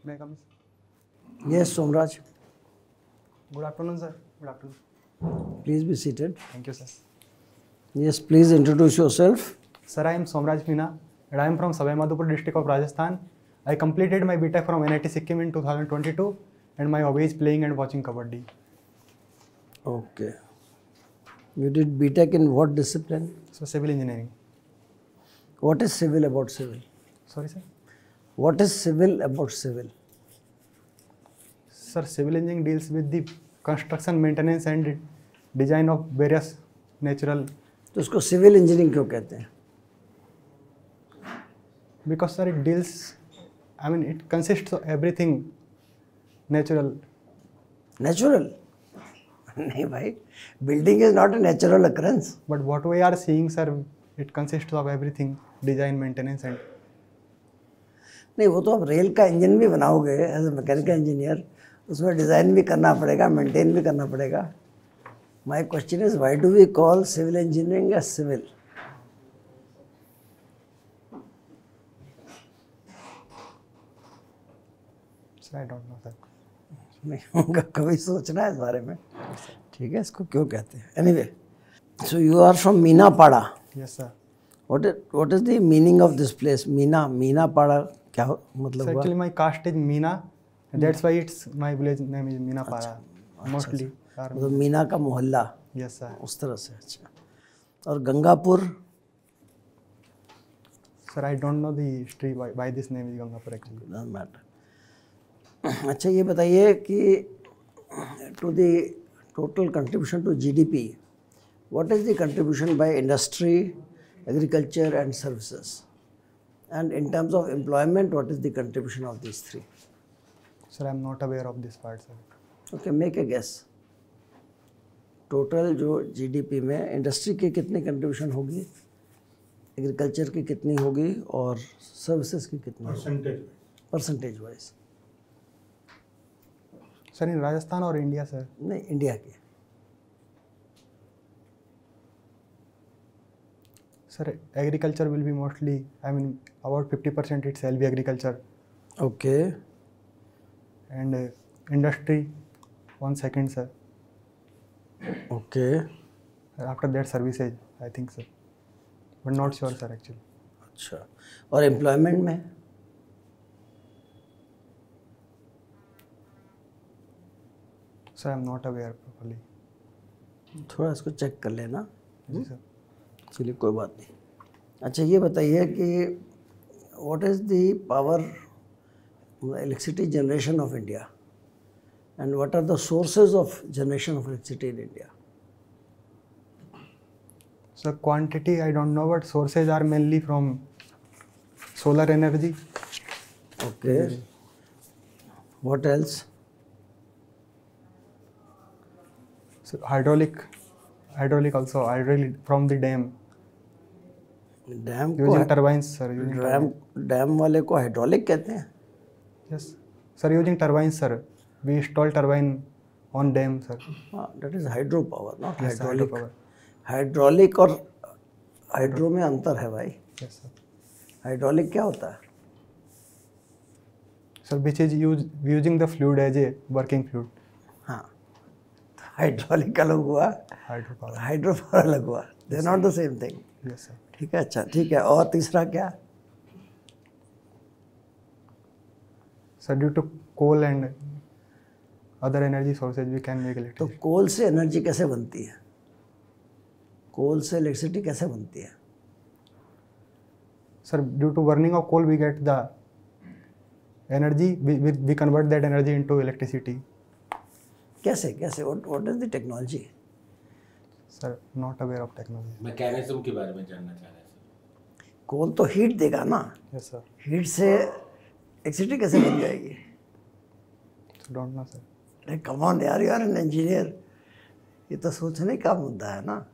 May I come? Yes, Somraj. Good afternoon, sir. Good afternoon. Please be seated. Thank you, sir. Yes, please introduce yourself. Sir, I am Somraj Meena and I am from Savai Madhopur district of Rajasthan. I completed my BTech from NIT Sikkim in 2022 and my hobby is playing and watching Kabaddi. Okay. You did BTech in what discipline? So, civil engineering. What is civil about civil? Sorry, sir. What is civil about civil? Sir, civil engineering deals with the construction, maintenance and design of various natural. तो उसको civil engineering क्यों कहते हैं? Because, sir, it deals, it consists of everything natural. Natural? नहीं भाई, building is not a natural occurrence. But what we are seeing, sir, it consists of everything, design, maintenance and. नहीं, वो तो आप rail का इंजन भी बनाओगे as a mechanical engineer, उसमें डिज़ाइन भी करना पड़ेगा, मेंटेन भी करना पड़ेगा. My question is why do we call civil engineering as civil? I don't know, sir. नहीं, कभी सोचना है इस बारे में. ठीक है, इसको क्यों कहते हैं? Anyway, so you are from Meenapara. Yes, sir. What is the meaning of this place? Meenapara क्या मतलब So हुआ? actually my caste is Meena, and that's why it's my village name is Meena Para. Mostly. मतलब मीना का मोहल्ला. Yes, sir. उस तरह से. अच्छा. और Gangapur? Sir, I don't know the history why this name is Gangapur actually. Doesn't matter. अच्छा, ये बताइए कि to the total contribution to GDP, what is the contribution by industry, agriculture and services? And in terms of employment, what is the contribution of these three? Sir, I am not aware of this part, sir. Okay, make a guess. Total जो GDP में industry की कितनी contribution होगी, agriculture की कितनी होगी और services की कितनी? Percentage wise. Sir, in Rajasthan or India, sir? नहीं, इंडिया की. Sir, agriculture will be mostly, about 50% it shall be agriculture. Okay. And industry, 1 second, sir. Okay. After that, services, I think, sir. But not sure, sir, actually. अच्छा. और employment में? Sir, I am not aware properly. थोड़ा इसको check कर लेना. जी, sir. चलिए, कोई बात नहीं. अच्छा, ये बताइए कि what is the power electricity generation of India and what are the sources of generation of electricity in India? So quantity I don't know, but sources are mainly from solar energy. Okay. What else? So hydraulic also, hydraulic from the dam. Dam को Using turbines, sir. Using dam वाले को hydraulic कहते हैं. Yes, sir. Using turbines, sir. We install turbine on dam, sir. हाँ, that is hydro power, not Yes, sir, hydraulic. hydropower. Hydraulic और hydro में अंतर है भाई. Yes, sir. हाइड्रोलिक क्या होता है? Sir, which is using the fluid as a working fluid. हाँ, हाइड्रोलिक अलग हुआ, Hydropower. हाइड्रो पावर अलग हुआ. They are not the same thing. Yes, sir. ठीक है. अच्छा, ठीक है. और तीसरा क्या? Sir, due to coal and other energy sources, we can make तो electricity. कोल से एनर्जी कैसे बनती है? कोल से इलेक्ट्रिसिटी कैसे बनती है? Sir, due to burning of coal, we get the energy. We convert that energy into electricity. कैसे कैसे? What is the technology? Sir, not aware of technology. Mechanism के बारे में जानना चाह रहे हैं सर. कोल तो हीट देगा ना. Yes, sir. हीट से इलेक्ट्रिसिटी कैसे बन जाएगी? So don't know, sir. अरे कम ऑन यार, यू आर एन इंजीनियर. ये तो सोचने का मुद्दा है ना.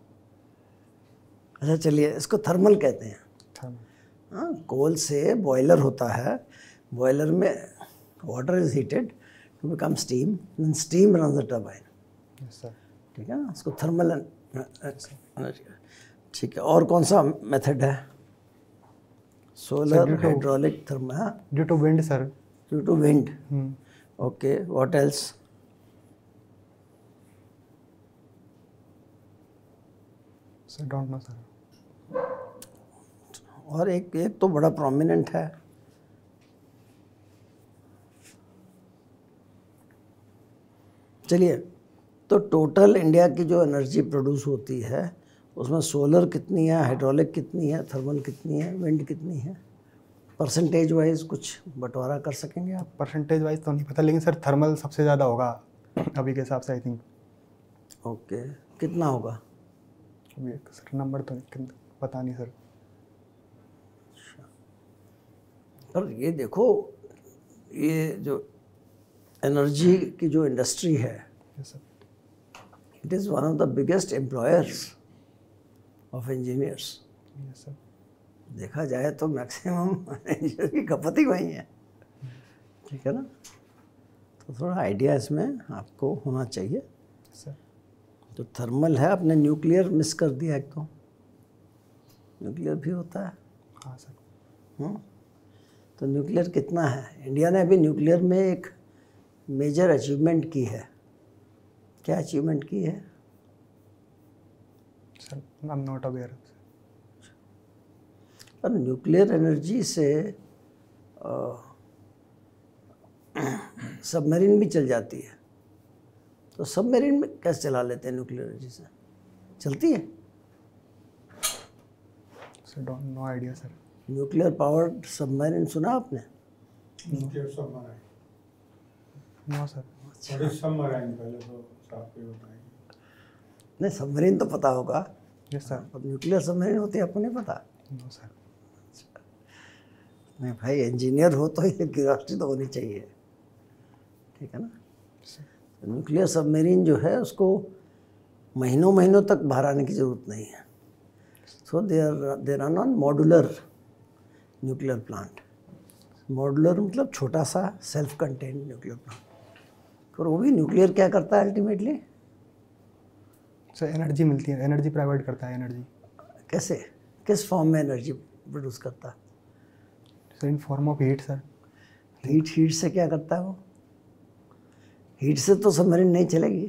अच्छा, चलिए, इसको थर्मल कहते हैं. Thermal. हाँ, कोल से बॉयलर होता है. बॉयलर में water is heated to become steam, then steam runs the turbine. Yes, sir. ठीक है ना. इसको थर्मल एनर्जी. ठीक है. और कौन सा मेथड है? Solar, hydraulic, thermal. Due to wind, sir, due to wind. Hmm. Okay, what else? Sir, don't know, sir. और एक तो बड़ा प्रोमिनेंट है. चलिए, तो टोटल इंडिया की जो एनर्जी प्रोड्यूस होती है उसमें सोलर कितनी है, हाइड्रोलिक कितनी है, थर्मल कितनी है, विंड कितनी है? परसेंटेज वाइज कुछ बंटवारा कर सकेंगे आप? परसेंटेज वाइज तो नहीं पता, लेकिन सर थर्मल सबसे ज़्यादा होगा अभी के हिसाब से, आई थिंक. ओके, कितना होगा? अभी सर नंबर तो पता नहीं सर. पर ये देखो, ये जो एनर्जी की जो इंडस्ट्री है, yes sir. It is one of the biggest employers of engineers. Yes sir. देखा जाए तो मैक्सिमम इंजीनियर की खपत ही वही है. ठीक है ना? तो थोड़ा आइडिया इसमें आपको होना चाहिए. सर तो थर्मल है, आपने न्यूक्लियर मिस कर दिया. एक तो न्यूक्लियर भी होता है. हाँ सर. तो न्यूक्लियर कितना है? इंडिया ने अभी न्यूक्लियर में एक मेजर अचीवमेंट की है. क्या अचीवमेंट की है? Sir I am not aware. पर न्यूक्लियर एनर्जी से सबमरीन भी चल जाती है. तो सबमरीन में कैसे चला लेते हैं न्यूक्लियर एनर्जी से? चलती है? Sir don't know idea sir. Nuclear powered submarine सुना आपने? Nuclear submarine. No sir. What is submarine पहले तो साफ ही बताएंगे. नहीं, सबमरीन तो पता होगा, यस सर. अब न्यूक्लियर सबमरीन होती है आपको नहीं पता? No sir. नहीं भाई, इंजीनियर हो तो ये क्यूरियोसिटी तो होनी चाहिए. ठीक है ना? तो न्यूक्लियर सबमरीन जो है उसको महीनों महीनों तक बाहर आने की ज़रूरत नहीं है. So they run on modular nuclear plant. Modular मतलब छोटा सा सेल्फ कंटेन्ड न्यूक्लियर प्लांट. और वो भी न्यूक्लियर क्या करता है अल्टीमेटली? सर एनर्जी मिलती है, एनर्जी प्रोवाइड करता है. एनर्जी कैसे, किस फॉर्म में एनर्जी प्रोड्यूस करता है? Sir in form of heat sir. Heat से क्या करता है वो? हीट से तो सबमरीन नहीं चलेगी.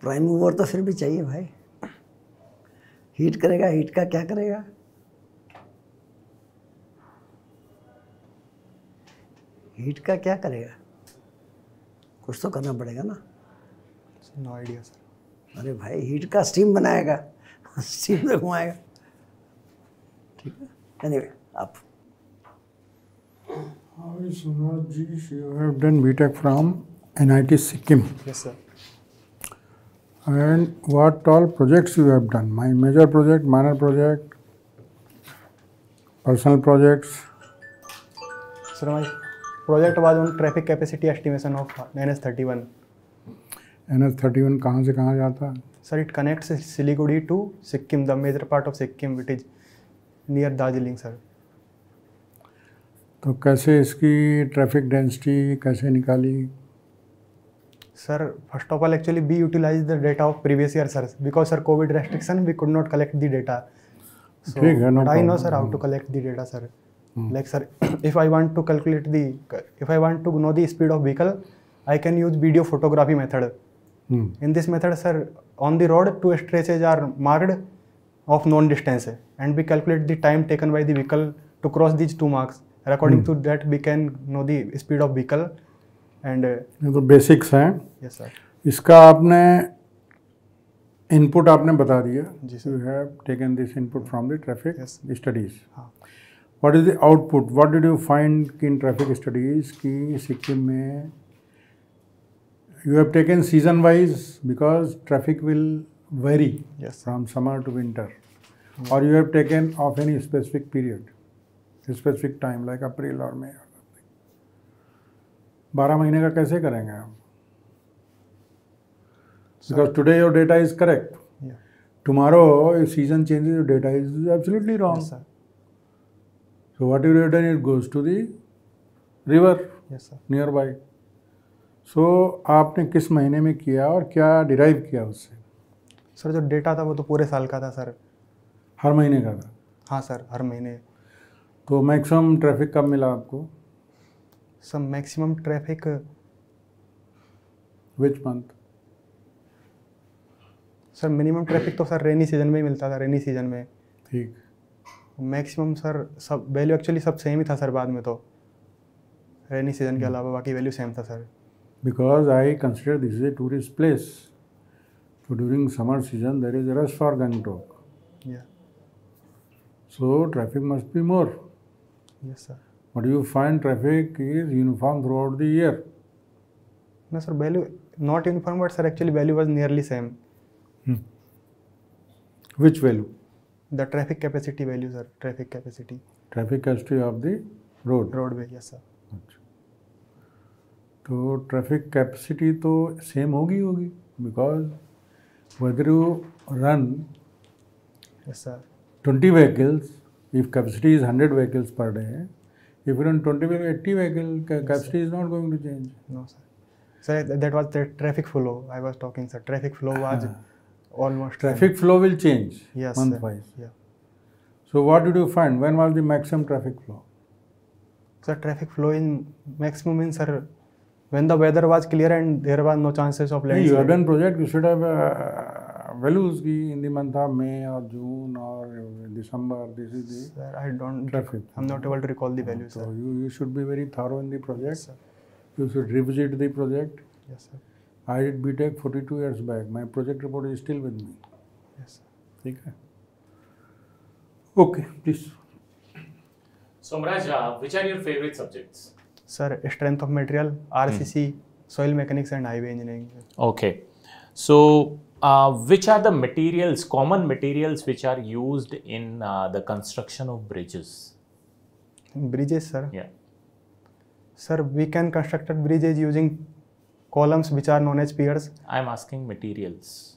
प्राइम मूवर तो फिर भी चाहिए भाई. हीट करेगा, हीट का क्या करेगा? हीट का क्या करेगा? कुछ तो करना पड़ेगा ना. No idea sir. अरे भाई, हीट का स्टीम बनाएगा, स्टीम से घुमाएगा. ठीक है. एनीवे, आप Hi Sunat ji, you have done BTech from NIT Sikkim. Yes sir. And what all projects you have done? My major project, minor project, personal projects. Sir, my project was on traffic capacity estimation of NS31. NS31 कहाँ से कहाँ जाता है? Sir, it connects Siliguri to Sikkim, the major part of Sikkim, which is near Darjeeling, sir. तो कैसे इसकी traffic density कैसे निकाली? Sir, first of all, actually, we utilized the data of previous year, sir. Because, sir, COVID restriction, we could not collect the data. So, ठीक है, no but I know, problem. sir, how to collect the data, sir. Like, sir, if I want to know the speed of vehicle, I can use video photography method. In this method, sir, on the road, two stretches are marked of known distance, and we calculate the time taken by the vehicle to cross these two marks. And according to that, we can know the speed of vehicle. And ये तो basics हैं. yes, sir. इसका आपने input आपने बता दिया. जी sir. You have taken this input from the traffic Yes. Studies. हाँ. What is the output? What did you find in traffic studies की सिक्किम में you have taken season wise because traffic will vary Yes. from summer to winter, or you have taken of any specific period, a specific time like April or May or something. 12 महीने का कैसे करेंगे आप? Because today your data is correct. Yeah. Tomorrow if season changes, your data is absolutely wrong. Yes, sir. So what you have done, it goes to the river Yes, sir. nearby. सो आपने किस महीने में किया और क्या derive किया उससे? Sir जो डेटा था वो तो पूरे साल का था सर. हर महीने का था? हाँ सर, हर महीने। तो मैक्सिमम ट्रैफिक कब मिला आपको? Sir maximum traffic which month? Sir minimum traffic तो सर रेनी सीजन में ही मिलता था, रेनी सीजन में। ठीक। मैक्सिमम सर सब वैल्यू एक्चुअली सब सेम ही था सर, बाद में तो रेनी सीजन के अलावा बाकी वैल्यू सेम था sir. Because I consider this is a tourist place. So during summer season there is a rush for Gangtok. या So traffic must be more. Yes sir. But you find traffic is uniform throughout the year. No sir, value not uniform, but sir actually value was nearly same. Which value? The traffic capacity value sir, traffic capacity. Traffic capacity of the road. Roadway, yes sir. अच्छा। तो traffic capacity तो same होगी because whether you run Yes sir. 20 vehicles, if capacity is 100 vehicles per day, if you run 20 vehicles, 80 vehicle capacity is not going to change. No sir. Sir, that was the traffic flow I was talking sir. Traffic flow was almost same. Traffic flow will change Yes month sir. wise. Yeah. So what did you find? When was the maximum traffic flow? Sir, traffic flow in maximum in sir when the weather was clear and there was no chances of You landslide. have done project, you should have values in the month of May or June or December. This is the Sir, I don't. traffic. I'm not able to recall the values So sir. you should be very thorough in the project. Yes sir. You should revisit the project. Yes sir. I did BTech 42 years back. My project report is still with me. Yes sir. ठीक है? Okay, please. Somraj, which are your favorite subjects? Sir, strength of material, RCC, soil mechanics and highway engineering. Okay. So, which are the materials, common materials which are used in the construction of bridges? Bridges sir. Yeah. Sir, we can construct bridges using columns which are known as piers. I'm asking materials.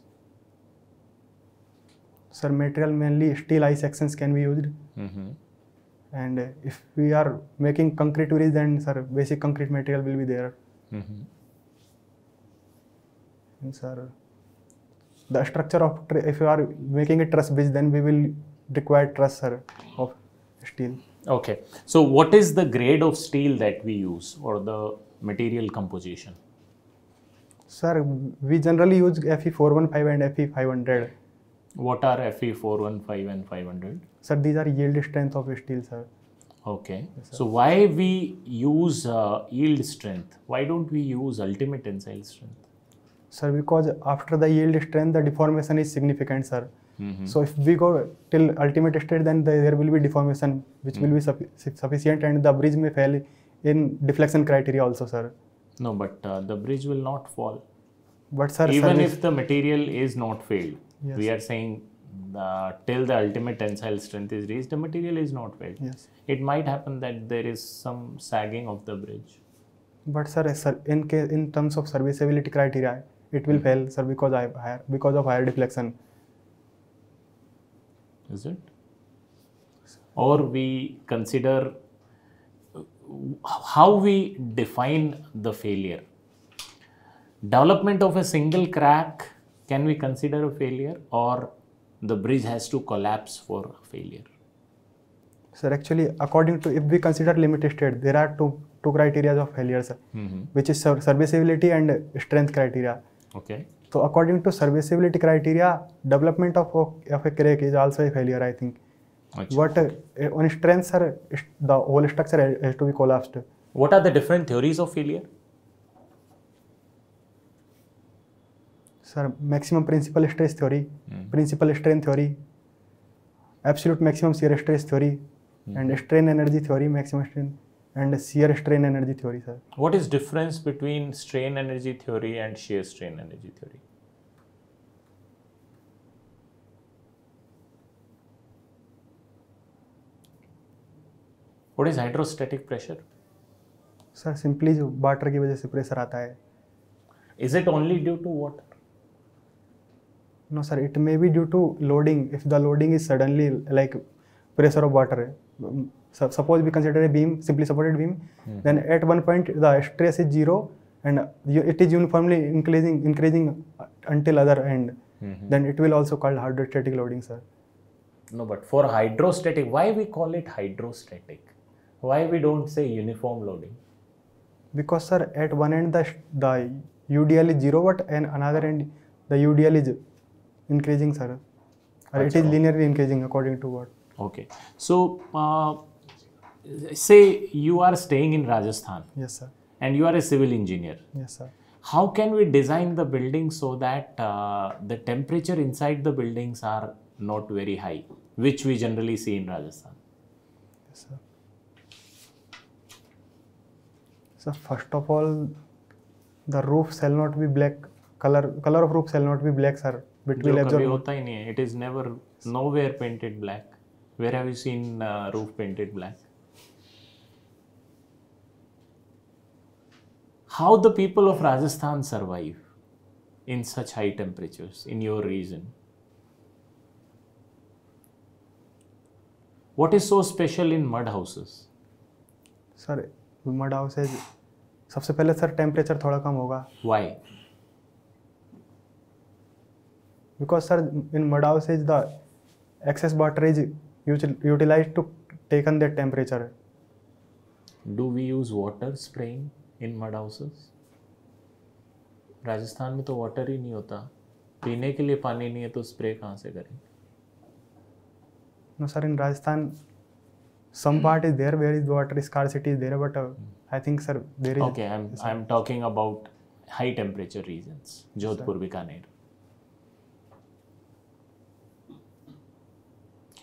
Sir, material mainly steel I sections can be used. Mm-hmm. And if we are making concrete bridge, then sir basic concrete material will be there. Mm-hmm. And sir, the structure of if you are making a truss bridge, then we will require truss sir of steel. Okay. So, what is the grade of steel that we use or the material composition? Sir, we generally use Fe 415 and Fe 500. What are Fe 415 and 500? Sir, these are yield strength of steel, sir. Okay. So, why we use yield strength? Why don't we use ultimate tensile strength? Sir, because after the yield strength, the deformation is significant, sir. Mm-hmm. So if we go till ultimate state, then there will be deformation which will be sufficient, and the bridge may fail in deflection criteria also, sir. No, but the bridge will not fall. But sir, Even service- if the material is not failed, Yes. we are saying till the ultimate tensile strength is reached, the material is not failed. Yes. It might happen that there is some sagging of the bridge. But sir, in terms of serviceability criteria, it will fail, sir, because of higher deflection. Is it? Or we consider how we define the failure. Development of a single crack, can we consider a failure, or the bridge has to collapse for failure? Sir, actually, according to, if we consider limit state, there are two criteria of failure, sir, which is serviceability and strength criteria. Okay. So according to serviceability criteria, development of a crack is also a failure, I think. Achha. But on strength, sir, the whole structure has to be collapsed. What are the different theories of failure? Sir, maximum principal stress theory, principal strain theory, absolute maximum shear stress theory, and strain energy theory, maximum strain, and shear strain energy theory, sir. What is difference between strain energy theory and shear strain energy theory? What is hydrostatic pressure? Sir, simply जो water की वजह से pressure आता है. Is it only due to water? No, sir, it may be due to loading. If the loading is suddenly like pressure of water, suppose we consider a beam, simply supported beam, then at one point the stress is zero and it is uniformly increasing until other end. Then it will also called hydrostatic loading, sir. No, but for hydrostatic, why we call it hydrostatic? Why we don't say uniform loading? Because sir, at one end the UDL is 0, but and another end the UDL is increasing, sir. Or it is linearly increasing according to what? Okay. So, say you are staying in Rajasthan Yes, sir. and you are a civil engineer. Yes, sir. How can we design the building so that the temperature inside the buildings are not very high, which we generally see in Rajasthan? Yes, sir. So first of all, the roof shall not be black. Color of roof shall not be black, sir. It जो will कभी absorb. होता ही नहीं है. It is never nowhere painted black. Where have you seen roof painted black? How the people of Rajasthan survive in such high temperatures in your region? What is so special in mud houses? Sir mud houses सबसे पहले sir temperature थोड़ा कम होगा. Why? Because sir, in mud houses the excess water is utilized to take on that temperature. Do we use water spraying in mud houses? Rajasthan में तो water ही नहीं होता. पीने के लिए पानी नहीं है तो स्प्रे कहाँ से करें? No, sir, in Rajasthan, some part is there where is water scarcity is there, but I think, sir, there is. Okay, I'm talking about high temperature regions, Jodhpur, Bikaner.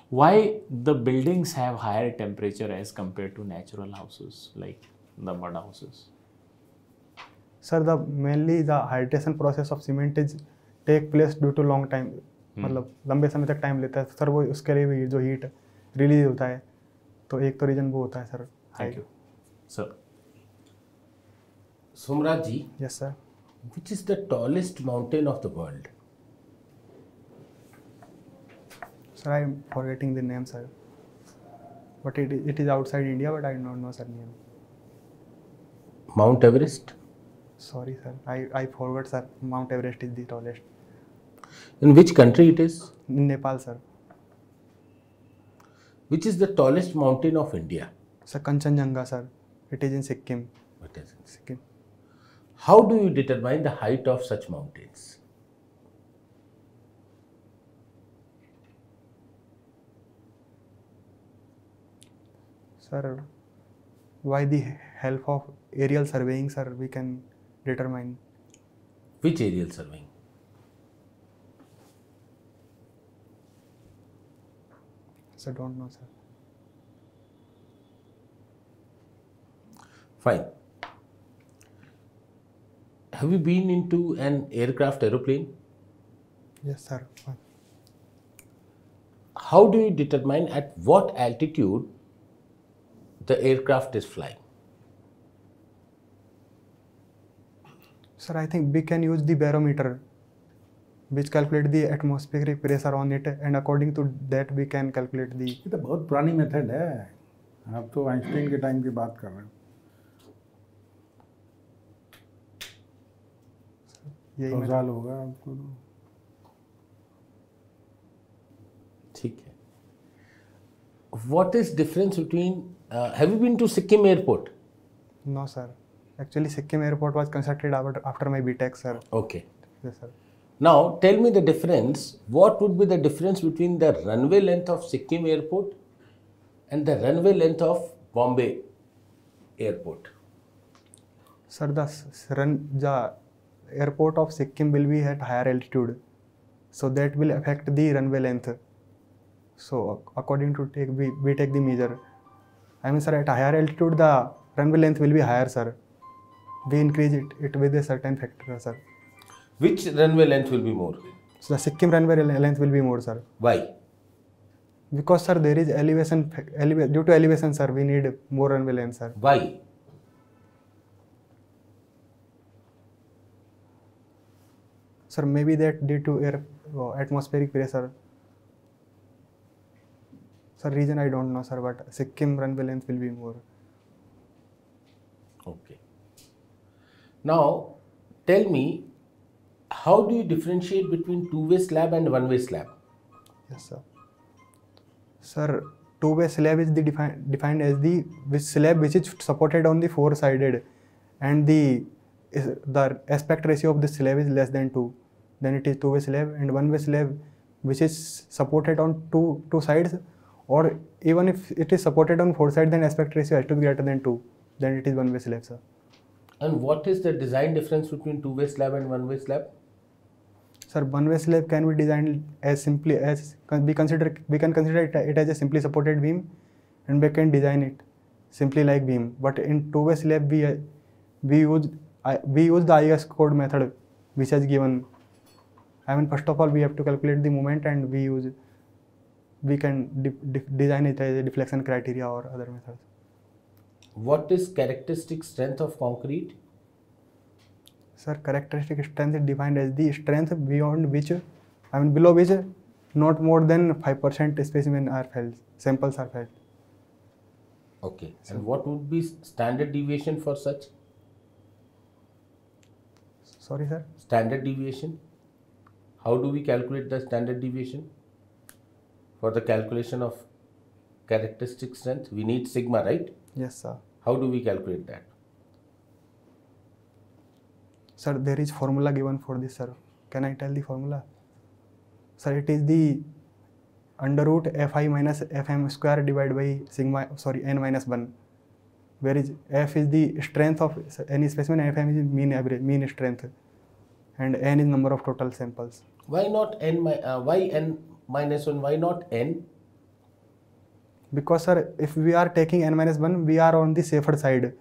Why the buildings have higher temperature as compared to natural houses like the mud houses? Sir, mainly the hydration process of cement is take place due to long time. मतलब लंबे समय तक time लेता है sir. वो उसके लिए भी जो हीट रिलीज होता है, तो एक तो रीजन वो होता है sir. Thank you. Sir. Somraj ji, Yes, sir. which is the tallest mountain of the world? Sir, I am forgetting the name, sir. But it is outside India, but I don't know sir name. Mount Everest? Sorry, sir. I forgot, sir. Mount Everest is the tallest. In which country it is? In Nepal, sir. Which is the tallest mountain of India? Sir, Kanchenjunga, sir. It is in Sikkim. What is it? Sikkim. How do you determine the height of such mountains? Sir, by the help of aerial surveying, sir, we can determine. Which aerial surveying? Sir, don't know, sir. Fine. Have you been into an aeroplane? Yes, sir. How do you determine at what altitude the aircraft is flying? Sir, I think we can use the barometer, which calculate the atmospheric pressure on it, and according to that we can calculate the. ये तो बहुत पुरानी method है. आप तो Einstein के time की बात कर रहे हो. यही 100 साल होगा आपको. ठीक है. What is difference between? Have you been to Sikkim airport? No, sir. Actually, Sikkim airport was constructed after my BTech, sir. Okay. Yes, sir. Now tell me the difference. What would be the difference between the runway length of Sikkim airport and the runway length of Bombay airport? Sir, the airport of Sikkim will be at higher altitude, so that will affect the runway length. So according to we take the measure. I mean, sir, at higher altitude the runway length will be higher, sir. We increase it with a certain factor, sir. Which runway length will be more? So the Sikkim runway length will be more, sir. Why? Because, sir, there is elevation. Due to elevation, sir, we need more runway length, sir. Why? Sir, maybe that due to atmospheric pressure. Sir, reason I don't know, sir, but Sikkim runway length will be more. Okay. Now tell me, how do you differentiate between two-way slab and one-way slab? Yes, sir. Sir, two-way slab is the defined as the slab which is supported on the four-sided, and the aspect ratio of the slab is less than 2. Then it is two-way slab, and one-way slab which is supported on two sides, or even if it is supported on four sides, then aspect ratio has to be greater than 2. Then it is one-way slab, sir. And what is the design difference between two-way slab and one-way slab? Sir, one-way slab can be designed as simply as we can consider it as a simply supported beam, and we can design it simply like beam. But in two-way slab, we use the IS code method which has given. I mean, first of all, we have to calculate the moment, and we can design it as a deflection criteria or other methods. What is characteristic strength of concrete? Sir, characteristic strength is defined as the strength beyond which, below which, not more than 5% specimen are felt, samples are felt. Okay. And what would be standard deviation for such? Sorry, sir. Standard deviation? How do we calculate the standard deviation for the calculation of characteristic strength? We need sigma, right? Yes, sir. How do we calculate that? Sir, there is formula given for this, sir. Can I tell the formula? Sir, it is the under root fi minus fm square divided by n minus 1, where is f is the strength of any specimen, fm is mean strength, and n is number of total samples. Why not why n minus 1? Why not n? Because, sir, if we are taking n minus 1, we are on the safer side.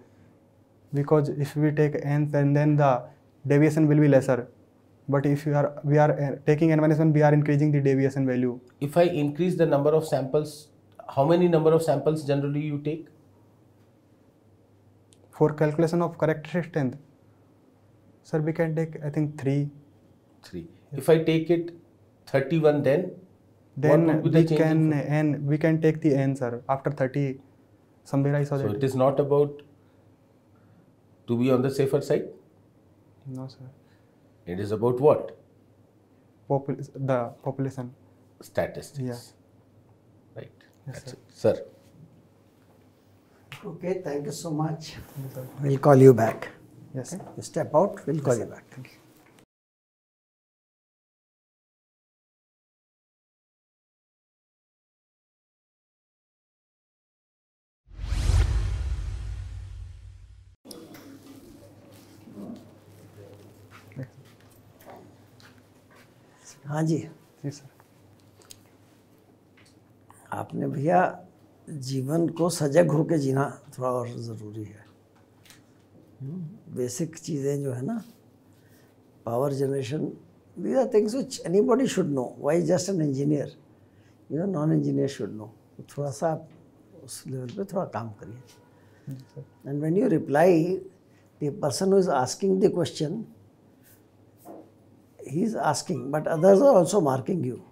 Because if we take n, then the deviation will be lesser. But if we are taking n minus 1, we are increasing the deviation value. If I increase the number of samples, how many number of samples generally you take? For calculation of characteristic strength, sir, we can take, I think, 3. 3. If I take it 31, then what would be the we can take the n, sir. After 30, somewhere I saw that. So it is not about to be on the safer side? No, sir. It is about what? The population. Statistics. Yeah. Right. Yes, That's sir. it. Sir. Okay, thank you so much. Yes, sir. We'll call you back. Yes, sir. You step out, we'll call you back. Thank you. हाँ जी, जी sir. आपने भैया जीवन को सजग होकर जीना थोड़ा और ज़रूरी है। बेसिक चीज़ें जो है ना, power generation, these are things which anybody should know. Why just an engineer? Even non-engineer should know. तो थोड़ा सा आप उस लेवल पे थोड़ा काम करिए. And when you reply, the person who is asking the question, he is asking, but others are also marking you.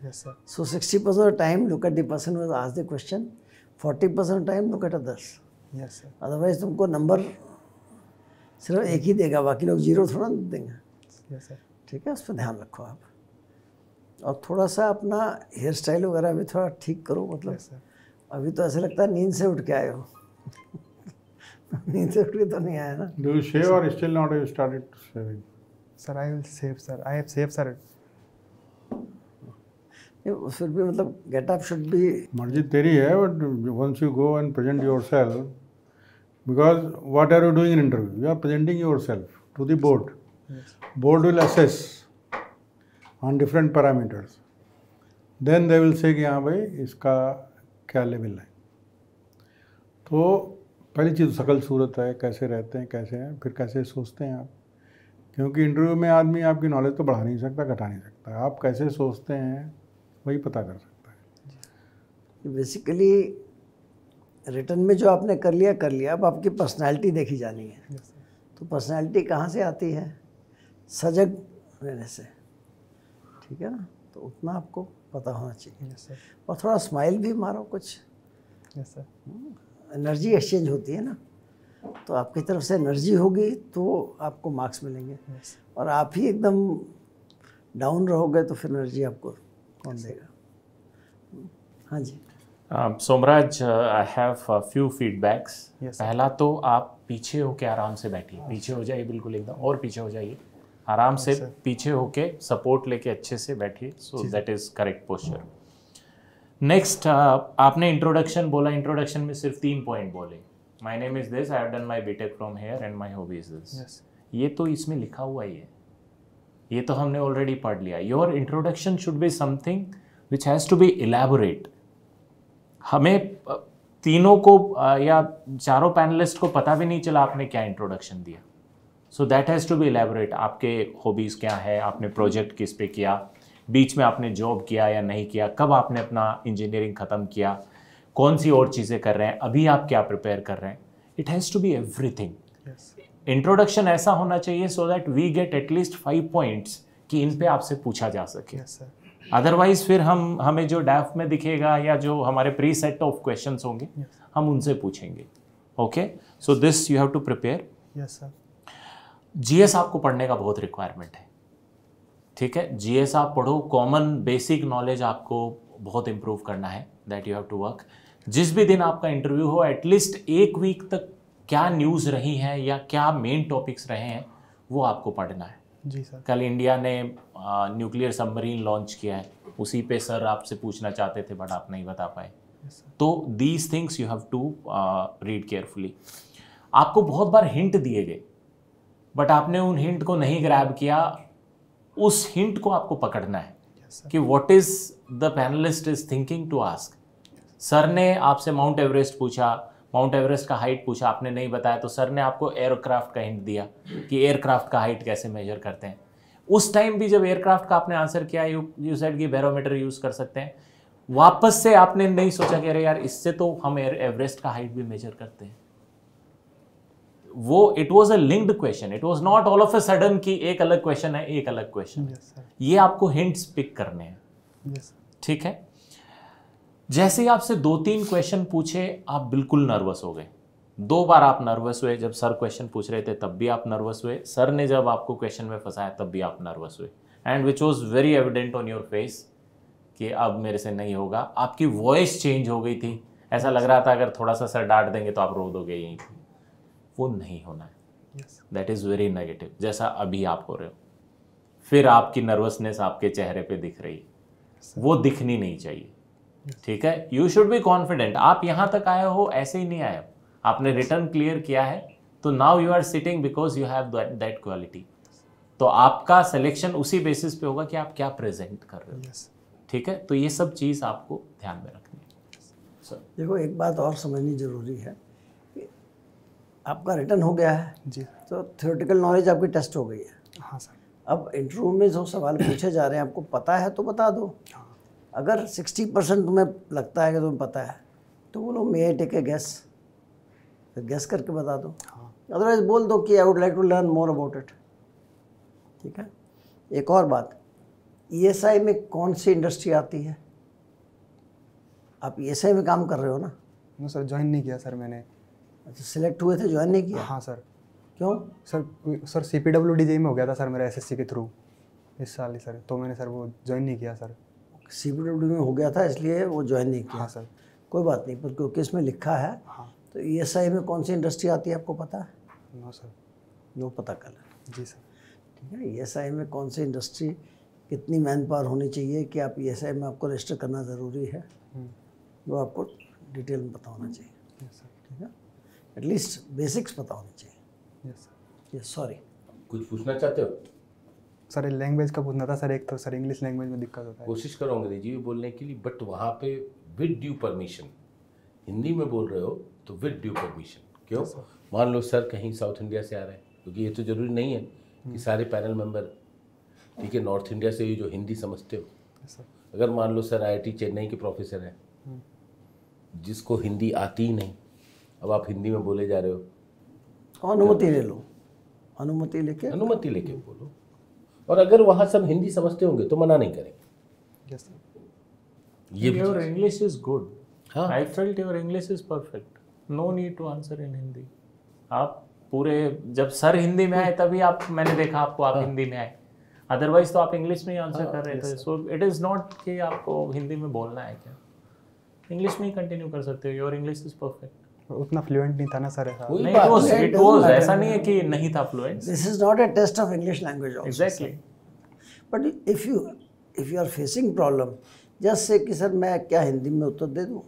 Yes, sir. So 60% of the time, look at the person who has asked the question. 40% of the time, look at others. Yes, sir. Otherwise, तुमको number सिर्फ एक ही देगा, बाकी लोग zero थोड़ा देंगे. Yes, sir. ठीक है, उस पर ध्यान रखो आप. और थोड़ा सा अपना हेयर स्टाइल वगैरह भी थोड़ा ठीक करो. मतलब Yes, sir. अभी तो ऐसे लगता है नींद से उठ के आए हो. नींद से उठ के तो नहीं आया ना. Do you shave or still not you started shaving? Sir, I will save, sir. I have saved, sir. फिर भी मतलब गेटअप शुड बी. मर्जी तेरी है, but once you go and present yourself, because what are you doing in interview? You are presenting yourself to the board. Yes. Board will assess on different parameters. Then they will say कि हाँ भाई इसका क्या level है. तो पहली चीज़ शकल सूरत है, कैसे रहते हैं, कैसे हैं, फिर कैसे सोचते हैं आप. क्योंकि इंटरव्यू में आदमी आपकी नॉलेज तो बढ़ा नहीं सकता, घटा नहीं सकता. आप कैसे सोचते हैं वही पता कर सकता है. बेसिकली रिटर्न में जो आपने कर लिया. अब आपकी पर्सनालिटी देखी जानी है. Yes, sir. तो पर्सनालिटी कहाँ से आती है? सजग रहने से. ठीक है ना. तो उतना आपको पता होना चाहिए. Yes, sir. और थोड़ा स्माइल भी मारो. कुछ Yes, sir. एनर्जी एक्सचेंज होती है ना. तो आपकी तरफ से एनर्जी होगी तो आपको मार्क्स मिलेंगे. Yes. और आप ही एकदम डाउन रहोगे तो फिर एनर्जी आपको कौन देगा. हाँ जी. Somraj, I have few feedbacks. Yes, sir. पहला तो आप पीछे होके आराम से बैठिए, पीछे हो जाइए बिल्कुल एकदम, और पीछे हो जाइए आराम से, sir. पीछे होके सपोर्ट लेके अच्छे से बैठिए, so that is correct posture. Next, आपने इंट्रोडक्शन बोला, इंट्रोडक्शन में सिर्फ 3 पॉइंट बोले, my name is this, I have done my BTech from here and my hobby is this. Yes. ये तो इसमें लिखा हुआ ही है, ये तो हमने ऑलरेडी पढ़ लिया। Your introduction should be something which has to be elaborate. हमें तीनों को या चारों पैनलिस्ट को पता भी नहीं चला आपने क्या इंट्रोडक्शन दिया। So that has to be elaborate. आपके हॉबीज़ क्या है, आपने प्रोजेक्ट किस पे किया, बीच में आपने जॉब किया या नहीं किया, कब आपने अपना इंजीनियरिंग ख़त्म किया, कौन सी और चीज़ें कर रहे हैं, अभी आप क्या प्रिपेयर कर रहे हैं। It has to be everything. Yes. Introduction ऐसा होना चाहिए so that we get at least 5 points कि इन पे आपसे पूछा जा सके। Yes, sir. अदरवाइज फिर हमें जो डैफ में दिखेगा या जो हमारे प्री सेट ऑफ क्वेश्चंस होंगे हम उनसे पूछेंगे। Okay, so this you have to prepare. Yes, sir. GS आपको पढ़ने का बहुत रिक्वायरमेंट है, ठीक है। जीएस आप पढ़ो, कॉमन बेसिक नॉलेज आपको बहुत इंप्रूव करना है, that you have to work. जिस भी दिन आपका इंटरव्यू हो, एटलीस्ट 1 वीक तक क्या न्यूज़ रही हैं या क्या मेन टॉपिक्स रहे हैं वो आपको पढ़ना है। जी सर। कल इंडिया ने न्यूक्लियर सबमरीन लॉन्च किया है, उसी पे सर आपसे पूछना चाहते थे बट आप नहीं बता पाए। तो these things you have to read carefully. आपको बहुत बार हिंट दिए गए बट आपने उन हिंट को नहीं ग्रैब किया, उस हिंट को आपको पकड़ना है कि what is the panelist is thinking to ask. Sir ने आपसे माउंट एवरेस्ट पूछा, माउंट एवरेस्ट का हाइट पूछा, आपने नहीं बताया तो सर ने आपको एयरक्राफ्ट का हिंट दिया कि एयरक्राफ्ट का हाइट कैसे मेजर करते हैं। उस टाइम भी जब एयरक्राफ्ट का आपने आंसर किया, यू सेड कि बैरोमीटर यूज कर सकते हैं। वापस से आपने नहीं सोचा कि अरे यार इससे तो हम एवरेस्ट का हाइट भी मेजर करते हैं। वो it was a linked question, it was not all of a sudden कि एक अलग क्वेश्चन है एक अलग क्वेश्चन है। ये आपको हिंट्स पिक करने हैं, ठीक है। जैसे ही आपसे 2-3 क्वेश्चन पूछे आप बिल्कुल नर्वस हो गए। 2 बार आप नर्वस हुए, जब सर क्वेश्चन पूछ रहे थे तब भी आप नर्वस हुए, सर ने जब आपको क्वेश्चन में फंसाया तब भी आप नर्वस हुए, and which was very evident on your face कि अब मेरे से नहीं होगा। आपकी वॉइस चेंज हो गई थी, ऐसा लग रहा था अगर थोड़ा सा सर डांट देंगे तो आप रो दोगे यहीं। वो नहीं होना है, दैट इज़ वेरी नेगेटिव, जैसा अभी आप हो रहे हो। फिर आपकी नर्वसनेस आपके चेहरे पे दिख रही है, वो दिखनी नहीं चाहिए, ठीक है। You should be confident. आप यहाँ तक आए हो ऐसे ही नहीं आए हो, आपने रिटर्न क्लियर किया है तो now you are sitting because you have that quality. तो आपका सिलेक्शन उसी बेसिस पे होगा कि आप क्या प्रेजेंट कर रहे हो, ठीक है। तो ये सब चीज़ आपको ध्यान में रखनी है। देखो एक बात और समझनी जरूरी है कि आपका रिटर्न हो गया है जी, तो थ्योरेटिकल नॉलेज आपकी टेस्ट हो गई है। हाँ सर। अब इंटरव्यू में जो सवाल पूछे जा रहे हैं आपको पता है तो बता दो। अगर 60% तुम्हें लगता है कि तुम्हें पता है तो बोलो may I take a guess, फिर गेस करके बता दो। अदरवाइज बोल दो कि I would like to learn more about it, ठीक है। एक और बात, ईएसआई में कौन सी इंडस्ट्री आती है? आप ईएसआई में काम कर रहे हो ना? नो सर, ज्वाइन नहीं किया सर मैंने। अच्छा, सिलेक्ट हुए थे, ज्वाइन नहीं किया? हाँ सर। क्यों? सर CPWD में हो गया था सर मेरा SSC के थ्रू इस साल ही सर, तो मैंने सर वो ज्वाइन नहीं किया सर। CPWD में हो गया था इसलिए वो ज्वाइन नहीं किया? हाँ सर। कोई बात नहीं, पर क्योंकि इसमें लिखा है। हाँ। तो ईएसआई में कौन सी इंडस्ट्री आती है आपको पता है? No sir. वो पता कर लें। जी सर। ठीक है, ईएसआई में कौन सी इंडस्ट्री, कितनी मैन पावर होनी चाहिए कि आप ईएसआई में आपको रजिस्टर करना ज़रूरी है, वो आपको डिटेल में पता होना चाहिए, ठीक है। एटलीस्ट बेसिक्स पता होनी चाहिए। Yes sir. यस, सॉरी, कुछ पूछना चाहते हो? सर लैंग्वेज का पूछना था सर। एक तो सर इंग्लिश लैंग्वेज में दिक्कत होता है। कोशिश करो अंग्रेजी में बोलने के लिए, बट वहाँ पे विद ड्यू परमिशन। हिंदी में बोल रहे हो तो विद ड्यू परमिशन। क्यों? मान लो सर कहीं साउथ इंडिया से आ रहे हैं, क्योंकि ये तो जरूरी नहीं है कि सारे पैनल मेंबर, ठीक है, नॉर्थ इंडिया से ही जो हिंदी समझते हो। अगर मान लो सर IIT चेन्नई के प्रोफेसर हैं जिसको हिंदी आती ही नहीं, अब आप हिंदी में बोले जा रहे हो, अनुमति ले लो, अनुमति लेके बोलो। और अगर वहाँ सब हिंदी समझते होंगे तो मना नहीं करेंगे। Yes sir. ये योर इंग्लिश इज गुड। हाँ। I felt your English is perfect, no need to answer in Hindi. आप पूरे, जब सर हिंदी में आए तभी आप, मैंने देखा आपको आप हिंदी में आए, अदरवाइज तो आप इंग्लिश में ही आंसर कर रहे थे। सो इट इज़ नॉट कि आपको हिंदी में बोलना है क्या, इंग्लिश में ही कंटिन्यू कर सकते हो, योर इंग्लिश इज परफेक्ट। उतना फ्लुएंट नहीं था ना सर ऐसा। वही नहीं, बात it was, है। it was, ऐसा नहीं है कि नहीं था fluent. This is not a test of English language also. Exactly. But if you are facing problem, just say कि सर मैं क्या हिंदी में उत्तर दे दूँ,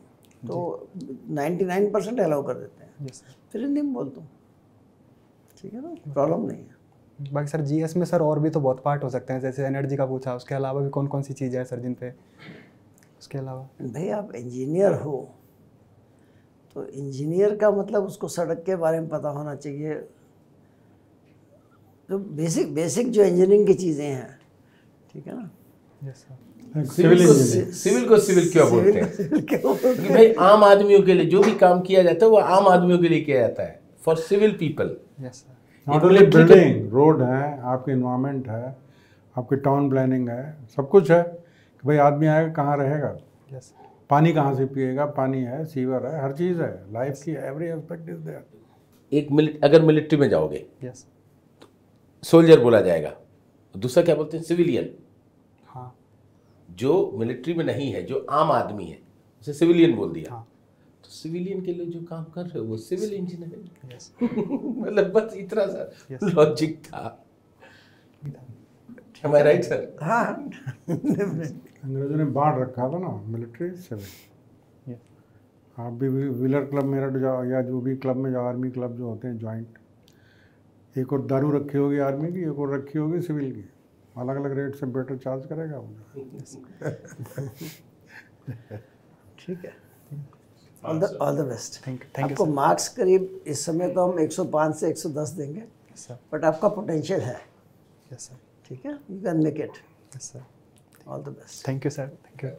तो 99% अलाउ कर देते हैं। Yes sir. फिर हिंदी में बोल दो, ठीक है ना, प्रॉब्लम नहीं है। बाकी सर जीएस में सर और भी तो बहुत पार्ट हो सकते हैं, जैसे एनर्जी का पूछा, उसके अलावा भी कौन कौन सी चीज़ें हैं सर जिन पे, उसके अलावा? भाई आप इंजीनियर हो तो इंजीनियर का मतलब उसको सड़क के बारे में पता होना चाहिए, जो बेसिक जो इंजीनियरिंग की चीज़ें हैं, ठीक है ना। Yes sir. सिविल को सिविल क्यों बोलते हैं? क्योंकि भाई आम आदमियों के लिए जो भी काम किया जाता है वो आम आदमियों के लिए किया जाता है, for civil people. Yes sir. Not only building, road है, आपके इन्वायरमेंट है, आपकी टाउन प्लानिंग है, सब कुछ है कि भाई आदमी आएगा कहाँ रहेगा, यस पानी कहाँ से पिएगा, पानी है, सीवर है, हर चीज़ है, लाइफ की एवरी एस्पेक्ट इज देयर। एक अगर मिलिट्री में जाओगे, यस सोल्जर बोला जाएगा, दूसरा क्या बोलते हैं, सिविलियन। हाँ जो मिलिट्री में नहीं है, जो आम आदमी है, उसे सिविलियन बोल दिया। हाँ। तो सिविलियन के लिए जो काम कर रहे हो वो सिविल इंजीनियर है। यस मतलब बस इतना सा Yes. लॉजिक था। Am I right, sir? हाँ अंग्रेजों ने बांट रखा था ना, मिलिट्री सिविल। यस आप भी व्हीलर क्लब मेरठ जाओ या जो भी क्लब में जाओ, आर्मी क्लब जो होते हैं जॉइंट, एक और दारू रखी होगी आर्मी की, एक और रखी होगी सिविल की, अलग अलग रेट से बेटर चार्ज करेगा वो। ठीक है, all the best. Thank you आपको मार्क्स करीब इस समय तो हम 105 से 110 देंगे, सर। बट आपका पोटेंशियल है, यस सर। ठीक है, you can make it. Yes sir. All the best. Thank you sir. Thank you.